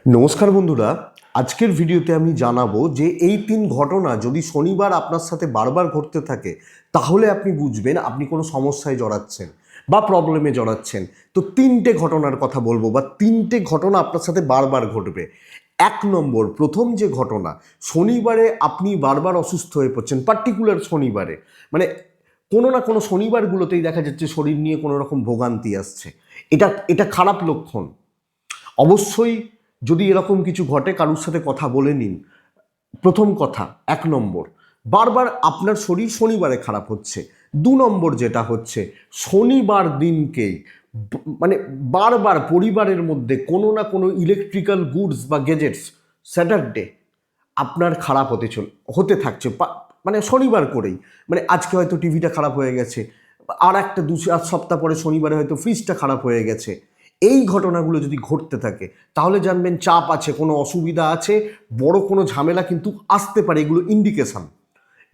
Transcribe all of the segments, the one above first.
নমস্কার বন্ধুরা, আজকের ভিডিওতে আমি জানাবো যে এই 3 ঘটনা যদি শনিবার আপনার সাথে বারবার ঘটতে থাকে তাহলে আপনি বুঝবেন আপনি কোনো সমস্যায় জড়াচ্ছেন বা প্রবলেমে জড়াচ্ছেন। তো 3টে ঘটনার কথা বলবো বা 3টে ঘটনা আপনার সাথে বারবার ঘটবে। 1 নম্বর, প্রথম যে ঘটনা, শনিবারে আপনি বারবার অসুস্থ হয়ে পড়ছেন, পার্টিকুলার শনিবারে, মানে কোনো না কোনো শনিবারগুলোতেই দেখা যাচ্ছে শরীর নিয়ে কোনো রকম ভোগান্তি আসছে। এটা খারাপ লক্ষণ। অবশ্যই যদি এরকম কিছু ঘটে কারুর সাথে কথা বলে নিন। প্রথম কথা, 1 নম্বর, বারবার আপনার শরীর শনিবারে খারাপ হচ্ছে। 2 নম্বর যেটা হচ্ছে, শনিবার দিনকেই মানে বারবার পরিবারের মধ্যে কোনো না কোনো ইলেকট্রিক্যাল গুডস বা গ্যাজেটস স্যাটারডে আপনার খারাপ হতে থাকছে, মানে শনিবার করেই। মানে আজকে হয়তো টিভিটা খারাপ হয়ে গেছে, আর একটা 2-4 সপ্তাহ পরে শনিবারে হয়তো ফ্রিজটা খারাপ হয়ে গেছে। এই ঘটনাগুলো যদি ঘটতে থাকে তাহলে জানবেন চাপ আছে, কোনো অসুবিধা আছে, বড় কোনো ঝামেলা কিন্তু আসতে পারে। এগুলো ইন্ডিকেশন,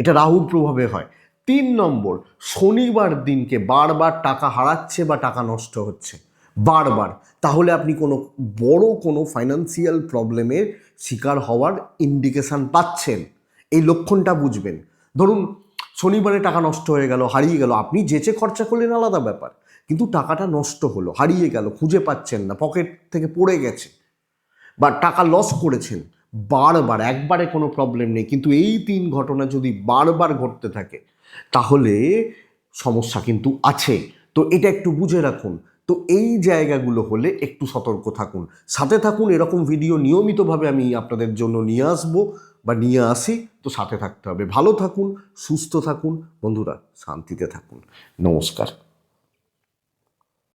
এটা রাহুর প্রভাবে হয়। 3 নম্বর, শনিবার দিনকে বারবার টাকা হারাচ্ছে বা টাকা নষ্ট হচ্ছে বারবার, তাহলে আপনি কোনো ফাইন্যান্সিয়াল প্রবলেমের শিকার হওয়ার ইন্ডিকেশন পাচ্ছেন। এই লক্ষণটা বুঝবেন। ধরুন শনিবারে টাকা নষ্ট হয়ে গেল, হারিয়ে গেল, আপনি যেচে খরচা করলেন আলাদা ব্যাপার, কিন্তু টাকাটা নষ্ট হলো, হারিয়ে গেল, খুঁজে পাচ্ছেন না, পকেট থেকে পড়ে গেছে, বা টাকা লস করেছেন বারবার। একবারে কোনো প্রবলেম নেই, কিন্তু এই 3 ঘটনা যদি বারবার ঘটতে থাকে তাহলে সমস্যা কিন্তু আছে। তো এটা একটু বুঝে রাখুন। তো এই জায়গাগুলো হলে একটু সতর্ক থাকুন, সাথে থাকুন। এরকম ভিডিও নিয়মিতভাবে আমি আপনাদের জন্য নিয়ে আসবো বা নিয়ে আসি, তো সাথে থাকতে হবে। ভালো থাকুন, সুস্থ থাকুন বন্ধুরা, শান্তিতে থাকুন। নমস্কার।